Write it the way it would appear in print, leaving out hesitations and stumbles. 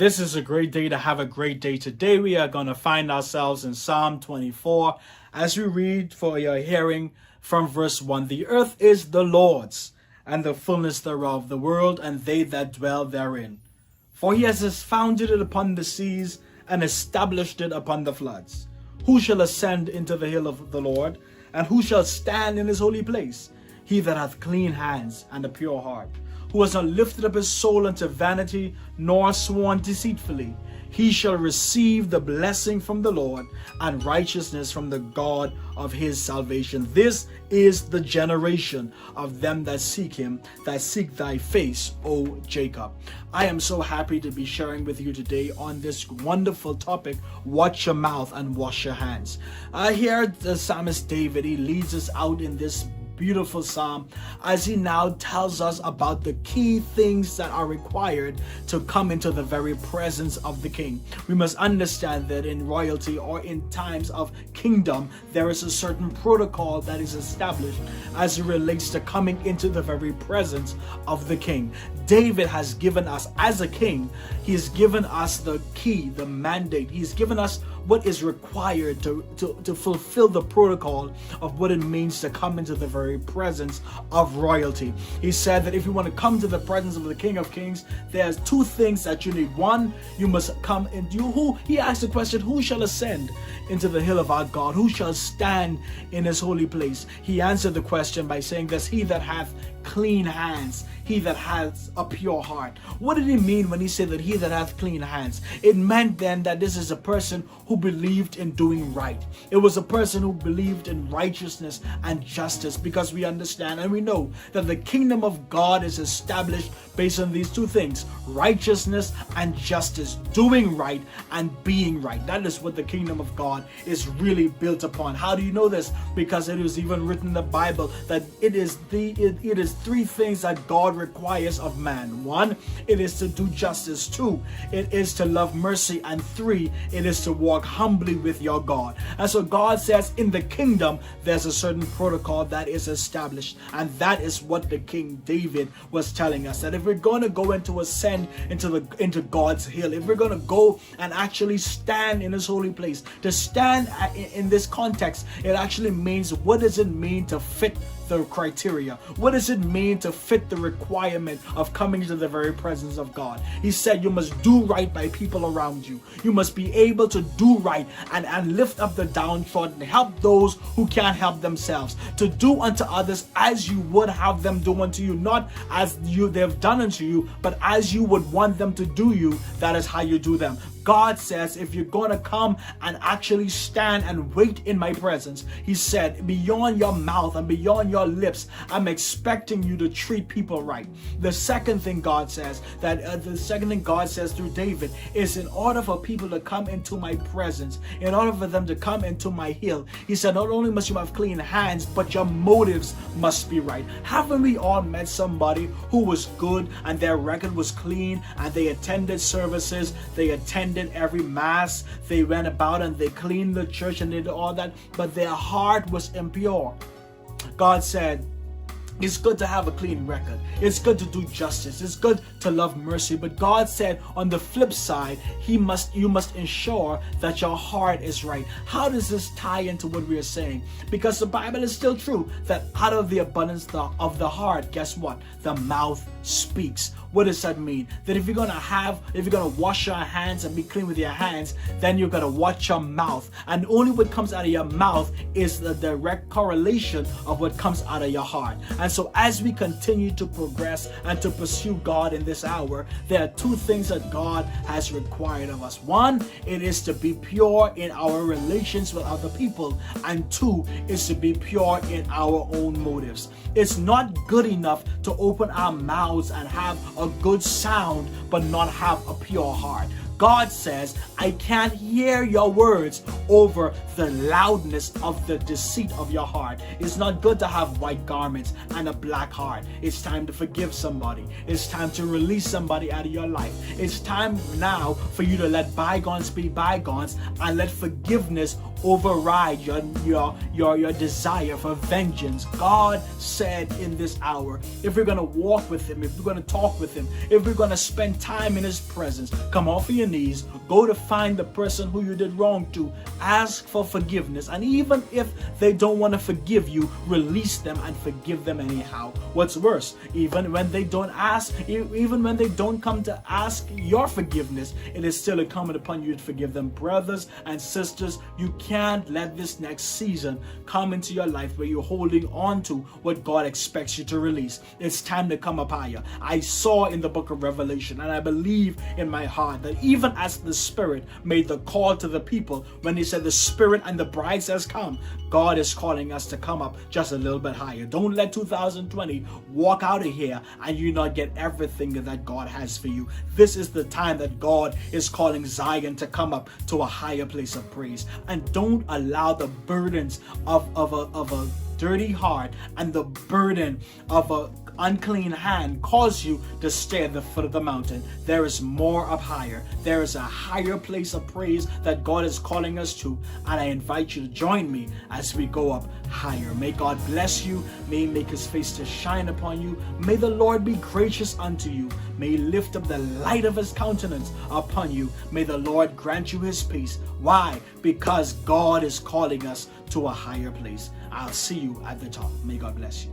This is a great day to have a great day. Today we are going to find ourselves in Psalm 24 as we read for your hearing from verse 1. The earth is the Lord's, and the fullness thereof, the world and they that dwell therein. For he has founded it upon the seas and established it upon the floods. Who shall ascend into the hill of the Lord? And who shall stand in his holy place? He that hath clean hands and a pure heart, who has not lifted up his soul unto vanity, nor sworn deceitfully. He shall receive the blessing from the Lord, and righteousness from the God of his salvation. This is the generation of them that seek him, that seek thy face, O Jacob. I am so happy to be sharing with you today on this wonderful topic, watch your mouth and wash your hands. Here the psalmist David, he leads us out in this beautiful psalm as he now tells us about the key things that are required to come into the very presence of the king. We must understand that in royalty or in times of kingdom, there is a certain protocol that is established as it relates to coming into the very presence of the king. David has given us, as a king, he has given us the key, the mandate. He's given us what is required to fulfill the protocol of what it means to come into the very presence of royalty. He said that if you want to come to the presence of the King of Kings, there's two things that you need. One, you must come into who? He asked the question, who shall ascend into the hill of our God? Who shall stand in his holy place? He answered the question by saying this, he that hath clean hands, he that has a pure heart. What did he mean when he said that he that hath clean hands? It meant then that this is a person who believed in doing right. It was a person who believed in righteousness and justice, because we understand and we know that the kingdom of God is established based on these two things, righteousness and justice, doing right and being right. That is what the kingdom of God is really built upon. How do you know this? Because it was even written in the Bible that it is three things that God requires of man. One, it is to do justice. Two, it is to love mercy. And three, it is to walk humbly with your God. And so God says in the kingdom, there's a certain protocol that is established. And that is what the King David was telling us, that if we're going to go into ascend into God's hill, if we're going to go and actually stand in his holy place, to stand in this context, it actually means, what does it mean to fit the criteria? What does it mean to fit the requirement of coming to the very presence of God? He said you must do right by people around you. You must be able to do right and lift up the downtrodden, help those who can't help themselves, to do unto others as you would have them do unto you, not as they've done unto you, but as you would want them to do you. That is how you do them. God says if you're going to come and actually stand and wait in my presence, he said, beyond your mouth and beyond your lips, I'm expecting you to treat people right. The second thing God says, through David is, in order for people to come into my presence, in order for them to come into my hill, he said, not only must you have clean hands, but your motives must be right. Haven't we all met somebody who was good and their record was clean, and they attended services, they attended every mass, they went about and they cleaned the church and did all that, but their heart was impure? God said, it's good to have a clean record. It's good to do justice. It's good to love mercy. But God said on the flip side, you must ensure that your heart is right. How does this tie into what we are saying? Because the Bible is still true that out of the abundance of the heart, guess what? The mouth speaks. What does that mean? That if you're gonna wash your hands and be clean with your hands, then you're gonna watch your mouth. And only what comes out of your mouth is the direct correlation of what comes out of your heart. And so as we continue to progress and to pursue God in this hour, there are two things that God has required of us. One, it is to be pure in our relations with other people. And two, is to be pure in our own motives. It's not good enough to open our mouths and have a good sound but not have a pure heart. God says, I can't hear your words over the loudness of the deceit of your heart. It's not good to have white garments and a black heart. It's time to forgive somebody. It's time to release somebody out of your life. It's time now for you to let bygones be bygones and let forgiveness override your desire for vengeance. God said in this hour, if we're going to walk with him, if we're going to talk with him, if we're going to spend time in his presence, come off of your knees, go to find the person who you did wrong to, ask for forgiveness, and even if they don't want to forgive you, release them and forgive them anyhow. What's worse, even when they don't ask, even when they don't come to ask your forgiveness, it is still incumbent upon you to forgive them. Brothers and sisters, you can't let this next season come into your life where you're holding on to what God expects you to release. It's time to come up higher. I saw in the book of Revelation, and I believe in my heart that even as the Spirit made the call to the people when he said the Spirit and the bride has come, God is calling us to come up just a little bit higher. Don't let 2020 walk out of here and you not get everything that God has for you. This is the time that God is calling Zion to come up to a higher place of praise. And don't allow the burdens of a dirty heart and the burden of a unclean hand cause you to stay at the foot of the mountain. There is more up higher. There is a higher place of praise that God is calling us to, and I invite you to join me as we go up higher. May God bless you. May he make his face to shine upon you. May the Lord be gracious unto you. May he lift up the light of his countenance upon you. May the Lord grant you his peace. Why? Because God is calling us to a higher place. I'll see you at the top. May God bless you.